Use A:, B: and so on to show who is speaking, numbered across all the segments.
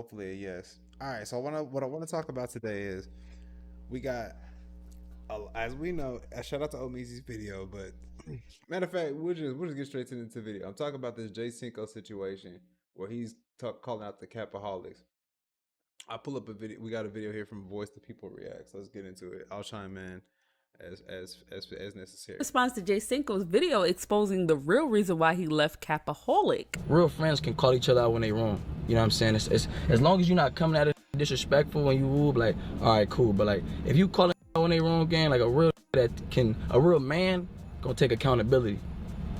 A: hopefully a yes. All right. So what I want to talk about today is we got as we know. Shout out to Omizi's video, but matter of fact, we'll just get straight into the video. I'm talking about this Jay Cinco situation where he's calling out the Capaholics. I pull up a video. We got a video here from Voice the People Reacts. Let's get into it. I'll chime in as necessary.
B: Response to Jay Cinco's video exposing the real reason why he left Capaholic.
C: Real friends can call each other out when they wrong. You know what I'm saying? It's as long as you're not coming at it disrespectful when you whoop, like, all right, cool. But like, if you calling out when they wrong again, like a real man gonna take accountability.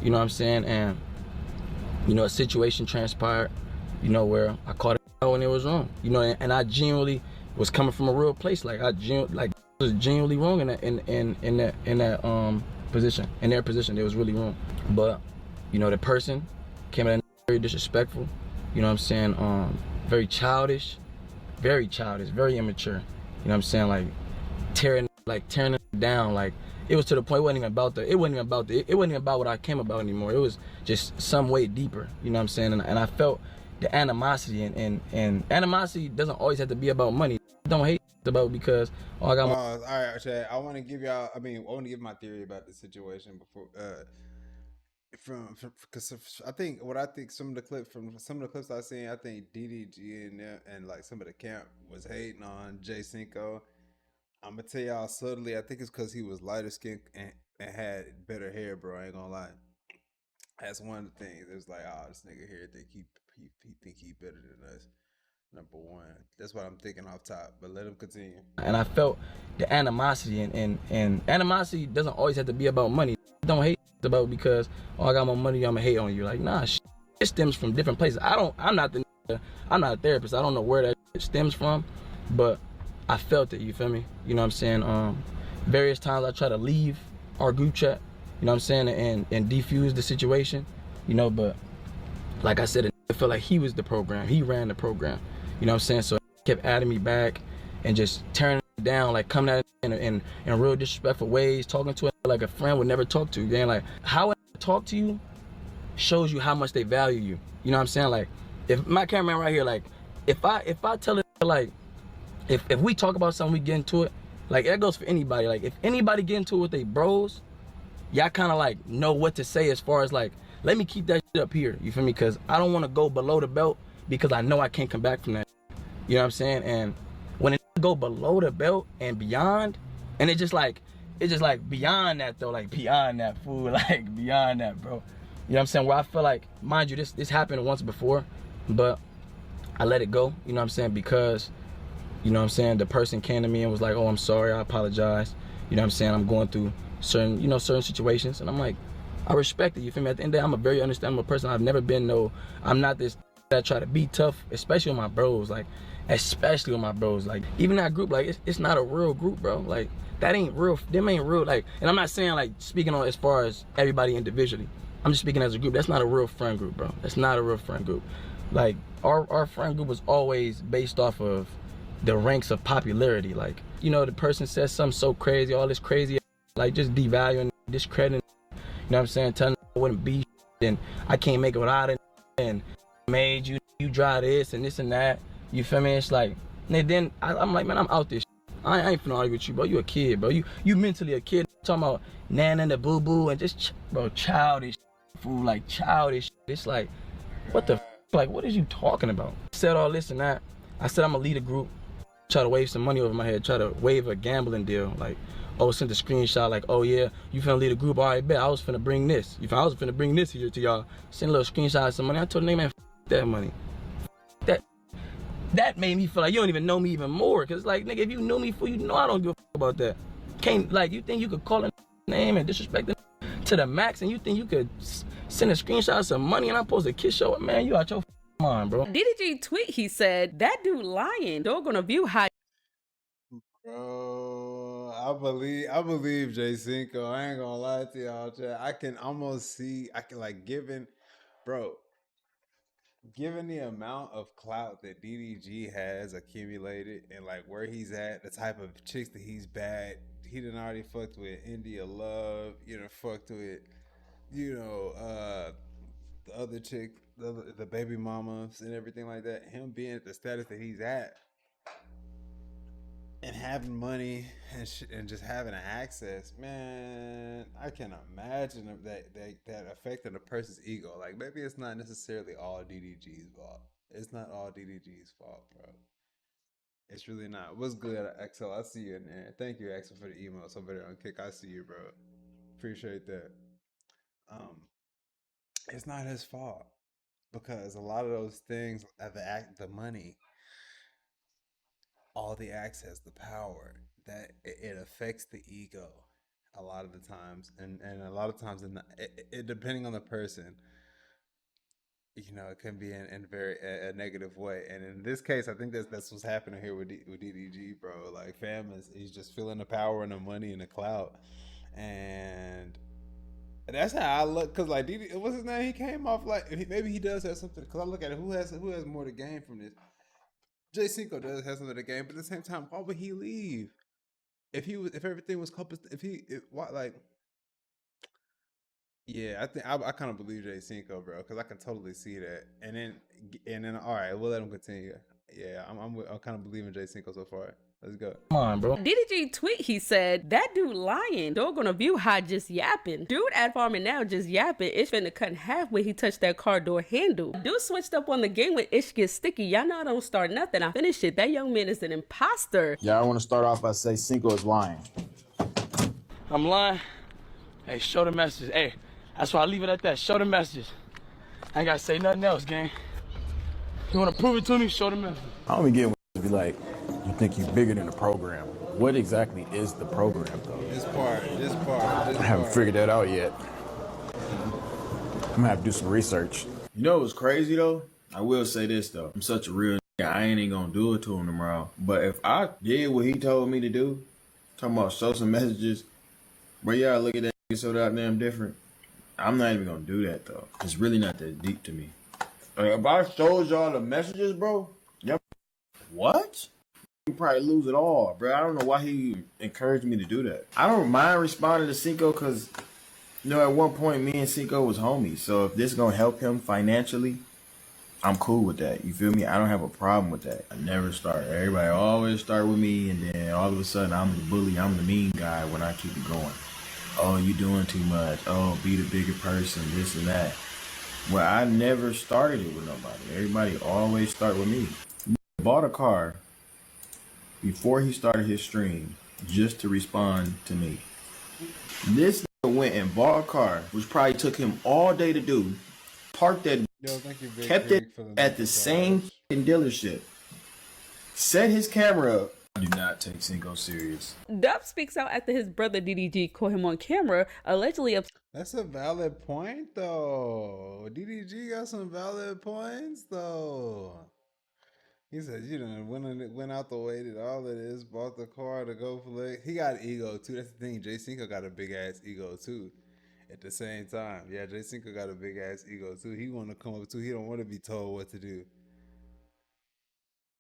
C: You know what I'm saying? And you know, a situation transpired, you know, where I caught it out when it was wrong. You know, and I genuinely was coming from a real place. Like was genuinely wrong in that position, in their position. It was really wrong. But you know, the person came at very disrespectful. You know what I'm saying? Very childish, very immature. You know what I'm saying? Like tearing it down. Like it was to the point it wasn't even about what I came about anymore. It was just some way deeper. You know what I'm saying? And I felt the animosity, and animosity doesn't always have to be about money. Don't hate about because I got
A: all right, Chad. I want to give y'all. I want to give my theory about the situation before. Because I think some of the clips I seen, I think DDG and like some of the camp was hating on Jay Cinco. I'm gonna tell y'all subtly. I think it's because he was lighter skinned and had better hair, bro. I ain't gonna lie. That's one of the things. It was like, oh, this nigga here think he think he better than us. Number one. That's what I'm thinking off top. But let him continue.
C: And I felt the animosity, and animosity doesn't always have to be about money. Don't hate about because I got more money, I'ma hate on you. Like, nah, it stems from different places. I'm not a therapist. I don't know where that stems from, but I felt it, you feel me? You know what I'm saying? Various times I try to leave our group chat, you know what I'm saying, and defuse the situation, you know, but like I said, it felt like he was the program. He ran the program, you know what I'm saying? So he kept adding me back and just tearing it down, like coming at it in real disrespectful ways, talking to it like a friend would never talk to you. Again, like how I talk to you shows you how much they value you. You know what I'm saying? Like if my cameraman right here, like if I tell it, like if we talk about something, we get into it, like that goes for anybody. Like if anybody get into it with they bros, y'all kind of like know what to say as far as like, let me keep that shit up here, you feel me? Because I don't want to go below the belt because I know I can't come back from that. You know what I'm saying? And when it go below the belt and beyond, and it's just like beyond that though, like beyond that, fool, like beyond that, bro. You know what I'm saying? Where I feel like, mind you, this happened once before, but I let it go, you know what I'm saying? Because, you know what I'm saying, the person came to me and was like, oh, I'm sorry, I apologize. You know what I'm saying? I'm going through certain situations. And I'm like, I respect it, you feel me? At the end of the day, I'm a very understandable person. I've never been I'm not this that try to be tough, especially with my bros, like, especially with my bros. Like, even that group, like, it's not a real group, bro. Like, that ain't real, them ain't real, like, and I'm not saying, like, speaking on as far as everybody individually. I'm just speaking as a group. That's not a real friend group, bro. That's not a real friend group. Like, our friend group was always based off of the ranks of popularity. Like, you know, the person says something so crazy, all this crazy, like just devaluing, discrediting, you know what I'm saying, telling I wouldn't be, and I can't make it without it, and made you dry this and that, you feel me? It's like, and then I'm like, man, I'm out this. I ain't finna argue with you, bro. You a kid, bro. You mentally a kid. Talking about nana and the boo boo and just, bro, childish, fool, like childish. It's like, what the, like, what is you talking about? Said all this and that. I said I'm gonna lead a group. Try to wave some money over my head, try to wave a gambling deal, like, oh, sent a screenshot, like, oh yeah, you finna lead a group, all right, bet, I was finna bring this. I was finna bring this here to y'all, send a little screenshot of some money. I told the nigga, man, that money. That made me feel like you don't even know me even more, cause like, nigga, if you knew me, fool, you know I don't give a about that. Can't, like, you think you could call a name and disrespect it to the max, and you think you could send a screenshot of some money and I'm supposed to kiss your, man, you out your mind, bro.
B: DDG tweet, he said, that dude lying. They're gonna view how.
A: Bro, I believe Jay Cinco. I ain't gonna lie to y'all, Chad. I can almost see, like, given the amount of clout that DDG has accumulated and like where he's at, the type of chicks that he's bad, he done already fucked with India Love, you know, fucked with, you know, the other chick, the baby mamas and everything like that, him being at the status that he's at and having money and just having access, man, I can imagine that affecting a person's ego. Like maybe it's not necessarily all DDG's fault. It's not all DDG's fault, bro. It's really not. What's good, Axel? I see you in there. Thank you, Axel, for the email. Somebody on Kick, I see you, bro. Appreciate that. It's not his fault because a lot of those things, the money, all the access, the power, that it affects the ego a lot of the times, and a lot of times, depending on the person, you know, it can be in very a negative way. And in this case, I think that's what's happening here with DDG, bro. Like, fam he's just feeling the power and the money and the clout, and that's how I look. Cause like DD, what's his name? He came off like maybe he does have something. Cause I look at it, who has more to gain from this? Jay Cinco does have something to gain, but at the same time, why would he leave? If everything was yeah, I think I kind of believe Jay Cinco, bro, because I can totally see that. And then, all right, we'll let him continue. Yeah, I'm kind of believing Jay Cinco so far. Let's go.
C: Come on, bro.
B: DDG tweet, he said, that dude lying. Dog on a view high just yapping. Dude at farming now just yapping. Ish finna cut in half when he touched that car door handle. Dude switched up on the game when Ish gets sticky. Y'all know I don't start nothing. I finish it. That young man is an imposter.
D: Yeah, I want to start off by saying Cinco is lying.
C: I'm lying. Hey, show the message. Hey, that's why I leave it at that. Show the message. I ain't gotta say nothing else, gang. You wanna prove it to me? Show the message.
D: I don't be getting to be like, you think you're bigger than the program. What exactly is the program, though?
A: This part.
D: I haven't figured that out yet. I'm gonna have to do some research.
E: You know what's crazy though? I will say this though. I'm such a real nigga. I ain't even gonna do it to him tomorrow. But if I did what he told me to do, talking about show some messages, bro, y'all look at that nigga so goddamn different. I'm not even gonna do that though. It's really not that deep to me. If I showed y'all the messages, bro, yep. What? You probably lose it all, bro. I don't know why he encouraged me to do that. I don't mind responding to Cinco because, you know, at one point, me and Cinco was homies. So if this is gonna help him financially, I'm cool with that. You feel me? I don't have a problem with that. I never start. Everybody always start with me, and then all of a sudden, I'm the bully. I'm the mean guy when I keep it going. Oh, you doing too much. Oh, be the bigger person, this and that. Well, I never started it with nobody. Everybody always start with me. Bought a car before he started his stream just to respond to me. This nigga went and bought a car, which probably took him all day to do, parked that, kept it at the same dealership, set his camera up. I do not take Cinco serious.
B: Dub speaks out after his brother DDG caught him on camera, allegedly
A: That's a valid point, though. DDG got some valid points, though. He said, you done went out the way, did all of this, bought the car to go play. He got ego, too. That's the thing. Jay Cinco got a big-ass ego, too, at the same time. Yeah, Jay Cinco got a big-ass ego, too. He want to come up, too. He don't want to be told what to do.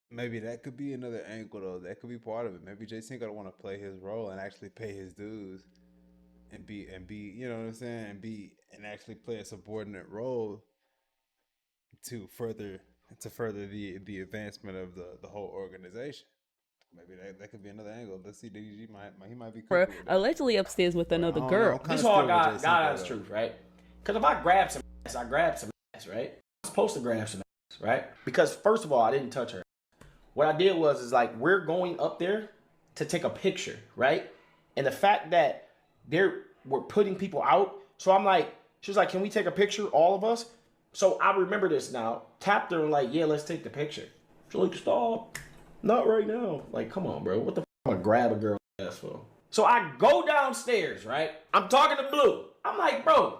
A: Maybe that could be another angle, though. That could be part of it. Maybe Jay Cinco don't want to play his role and actually pay his dues and be, you know what I'm saying, and actually play a subordinate role to further the advancement of the whole organization. Maybe that could be another angle. Let's see, DDG might be cool
B: allegedly upstairs with another girl.
C: This all God has truth, right? Because if I grab some ass, right? I'm supposed to grab some ass, right? Because first of all, I didn't touch her. What I did was like, we're going up there to take a picture, right? And the fact that we're putting people out, so I'm like, she was like, can we take a picture, all of us? So I remember this now. Tapped her and like, yeah, let's take the picture. She's like, stop. Not right now. Like, come on, bro. What the f am I gonna grab a girl ass for? So I go downstairs, right? I'm talking to Blue. I'm like, bro,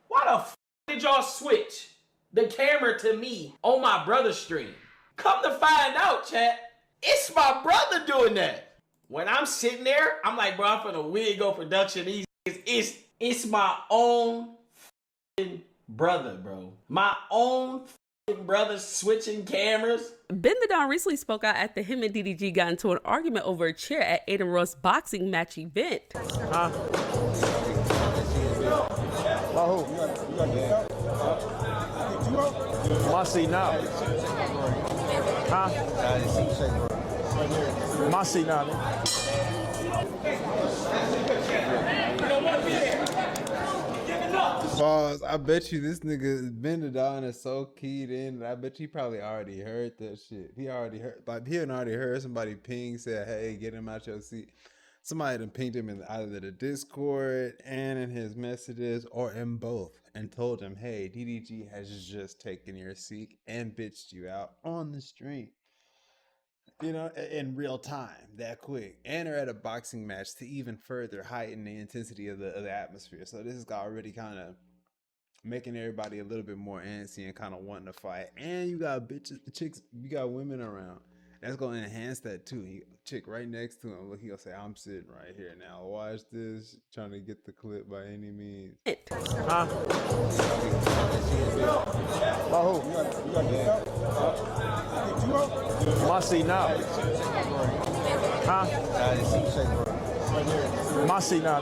C: why the f did y'all switch the camera to me on my brother's stream? Come to find out, chat, it's my brother doing that. When I'm sitting there, I'm like, bro, I'm finna Wigo production. It's my own brother, bro. My own brother switching cameras.
B: Bendadon recently spoke out after him and DDG got into an argument over a chair at Aiden Ross' boxing match event.
D: My seat now. Huh? My seat now.
A: Pause. I bet you this nigga Bendadon is so keyed in. I bet you probably already heard that shit. He already heard, like he had already heard somebody ping, said, "Hey, get him out your seat." Somebody done pinged him in either the Discord and in his messages, or in both, and told him, "Hey, DDG has just taken your seat and bitched you out on the stream." You know, in real time, that quick, and are at a boxing match to even further heighten the intensity of the atmosphere. So this is already kind of making everybody a little bit more antsy and kind of wanting to fight. And you got bitches, chicks, you got women around. That's gonna enhance that too. Chick right next to him, look, he'll say, "I'm sitting right here now. Watch this." Trying to get the clip by any means.
D: Huh? Oh, who? You got my seat now. Huh? My seat now.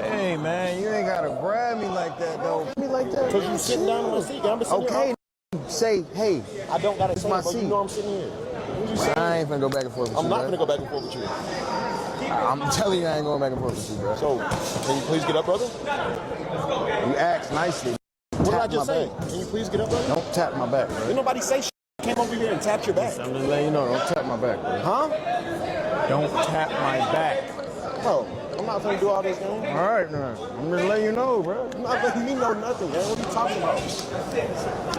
D: Hey man, you ain't gotta grab me like that though. Me like that.
F: Cause you sitting down on my seat. I'm sitting
D: okay.
F: Here.
D: Say, hey.
F: I don't gotta say,
D: my
F: but
D: seat.
F: you know I'm sitting here.
D: I ain't finna go back and forth with you.
F: I'm not gonna go back and forth with you.
D: I'm telling you, I ain't going back and forth with you, bro.
F: So, can you please get up, brother?
D: You asked nicely.
F: What did I just say? Can you please get up, brother?
D: Don't tap my back, bro.
F: Did nobody say shit? Came over here and tapped your back.
D: I'm just letting you know, don't tap my back, bro.
F: Huh?
D: Don't tap my back.
F: Bro, I'm not gonna do all this, man.
D: All right, man. I'm just letting you know, bro.
F: I'm not letting you know nothing, man. What are you talking about?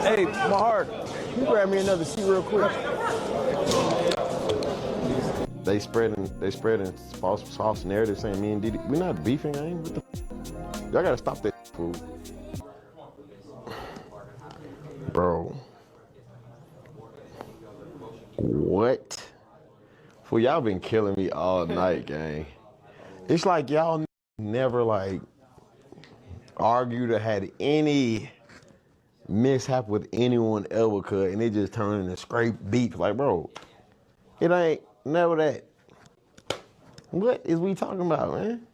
D: Hey, my heart, you grab me another seat real quick.
F: They spreading false narratives saying me and Didi, we're not beefing, I ain't. What the y'all gotta stop that fool. Bro. What? Fool, y'all been killing me all night, gang. It's like y'all never like argued or had any mishap with anyone ever could, and it just turned into scrape beef. Like, bro, it ain't never that. What is we talking about, man?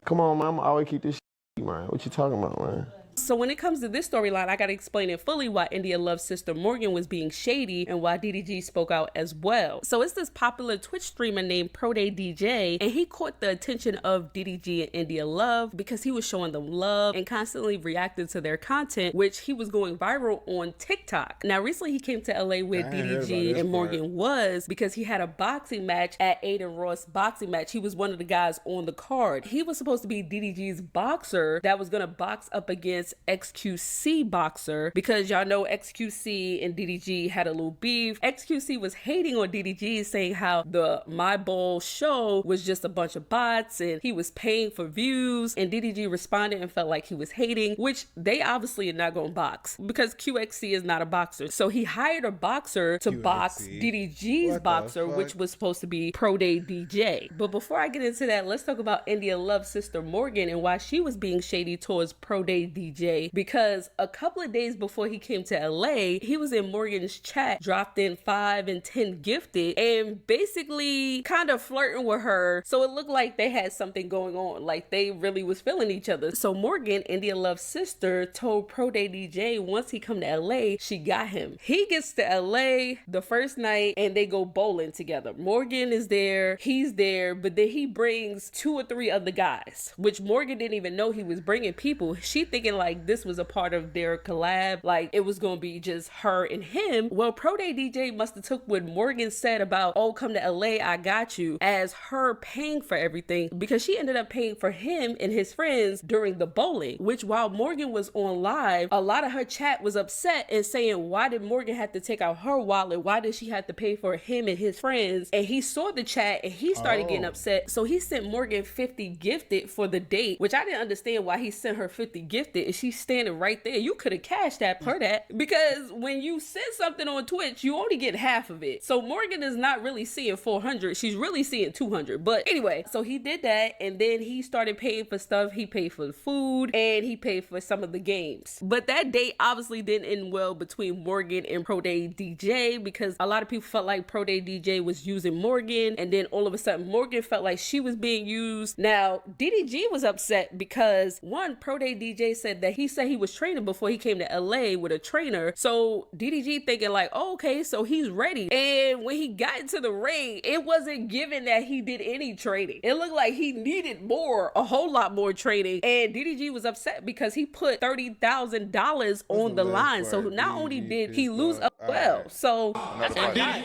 F: Come on, man. I'm always keep this shit, man. What you talking about, man?
B: So when it comes to this storyline, I gotta explain it fully why India Love's sister Morgan was being shady and why DDG spoke out as well. So it's this popular Twitch streamer named ProDay DJ, and he caught the attention of DDG and India Love because he was showing them love and constantly reacting to their content, which he was going viral on TikTok. Now recently he came to LA where DDG and Morgan was because he had a boxing match at Aiden Ross boxing match. He was one of the guys on the card. He was supposed to be DDG's boxer that was gonna box up against XQC boxer, because y'all know XQC and DDG had a little beef. XQC was hating on DDG, saying how the My Bowl show was just a bunch of bots and he was paying for views, and DDG responded and felt like he was hating, which they obviously are not gonna box because QXC is not a boxer. So he hired a boxer to box DDG's boxer, which was supposed to be ProDay DJ. But before I get into that, let's talk about India Love's sister Morgan and why she was being shady towards ProDay DJ, because a couple of days before he came to LA, he was in Morgan's chat, dropped in 5 and 10 gifted, and basically kind of flirting with her. So it looked like they had something going on, like they really was feeling each other. So Morgan, India Love's sister, told ProDay DJ once he come to LA, she got him. He gets to LA the first night and they go bowling together. Morgan is there, he's there, but then he brings 2 or 3 other guys, which Morgan didn't even know he was bringing people. She thinking like this was a part of their collab, like it was gonna be just her and him. Well, ProDay DJ must have took what Morgan said about, "Oh, come to LA, I got you," as her paying for everything, because she ended up paying for him and his friends during the bowling, which while Morgan was on live, a lot of her chat was upset and saying, why did Morgan have to take out her wallet? Why did she have to pay for him and his friends? And he saw the chat and he started getting upset. So he sent Morgan 50 gifted for the date, which I didn't understand why he sent her 50 gifted. Is she's standing right there. You could have cashed that per that, because when you send something on Twitch, you only get half of it. So Morgan is not really seeing 400. She's really seeing 200. But anyway, so he did that, and then he started paying for stuff. He paid for the food, and he paid for some of the games. But that date obviously didn't end well between Morgan and ProDay DJ, because a lot of people felt like ProDay DJ was using Morgan, and then all of a sudden Morgan felt like she was being used. Now DDG was upset because one, ProDay DJ said that he said he was training before he came to LA with a trainer. So DDG thinking like, oh, okay, so he's ready. And when he got into the ring, it wasn't given that he did any training. It looked like he needed more, a whole lot more training. And DDG was upset because he put $30,000 on the line. So not only did he lose up well, so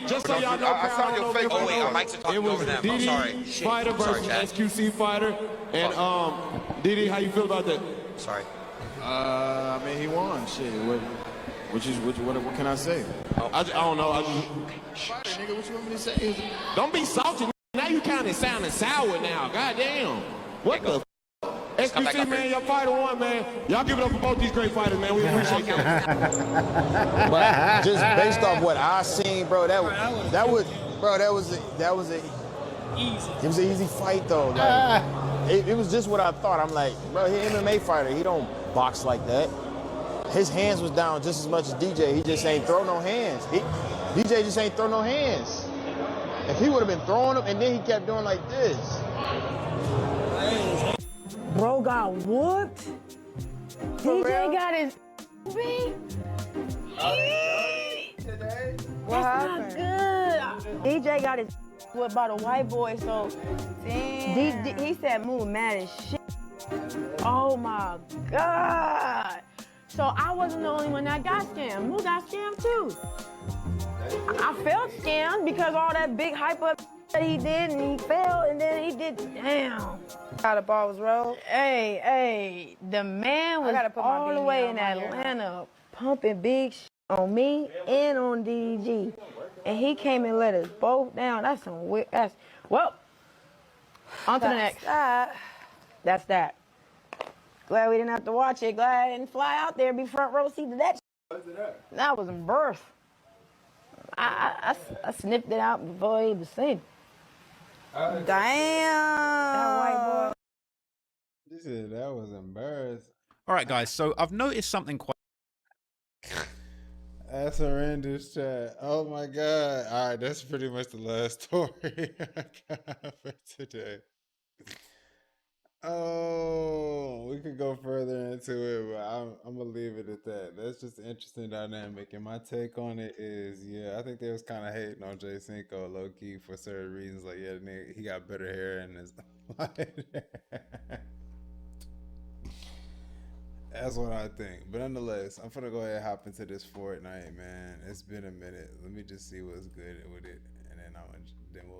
G: just so y'all know,
H: I saw your face.
G: Oh wait,
H: our mics are talking over them. I'm sorry.
G: Fighter versus XQC fighter, and DD, how you feel about that?
H: Sorry.
E: I mean, he won. Shit. What can I say?
G: I don't know.
E: Fighter, nigga, what you want me to say?
G: Don't be salty. Now you kind of sounding sour now. Goddamn. What the? XQC, man, your fighter won, man. Y'all give it up for both these great fighters, man. We appreciate that.
I: But just based off what I seen, bro, that was an easy fight though. Like, it was just what I thought. I'm like, bro, he MMA fighter. He don't box like that. His hands was down just as much as DJ. He just ain't throw no hands. DJ just ain't throw no hands. If he would have been throwing them and then he kept doing like this.
J: Bro got whooped. DJ got his beat.
K: What happened?
J: Not good. DJ got his whooped by the white boy, so he said Moo mad as shit. Oh my God. So I wasn't the only one that got scammed. Moo got scammed too. I felt scammed because all that big hype up that he did, and he fell, and then he did, damn.
K: How the ball was rolled?
J: Hey, the man was all the way in Atlanta pumping big shit on me and on DDG. And he came and let us both down. That's some weird, well, on to the next. That's that. Glad we didn't have to watch it. Glad I didn't fly out there, be front row seat to that shit. That was in birth. I sniffed it out before he even seen it.
K: Damn.
J: That white boy.
A: He said that was embarrassing.
L: All right, guys. So I've noticed something quite.
A: That's horrendous, chat. Oh my God. All right, that's pretty much the last story I got for today. Oh, we could go further into it, but I'm gonna leave it at that. That's just an interesting dynamic, and my take on it is, yeah, I think they was kind of hating on Jay Cinco low key for certain reasons. Like, yeah, he got better hair and his That's what I think. But nonetheless, I'm gonna go ahead and hop into this Fortnite, man. It's been a minute. Let me just see what's good with it, and then we'll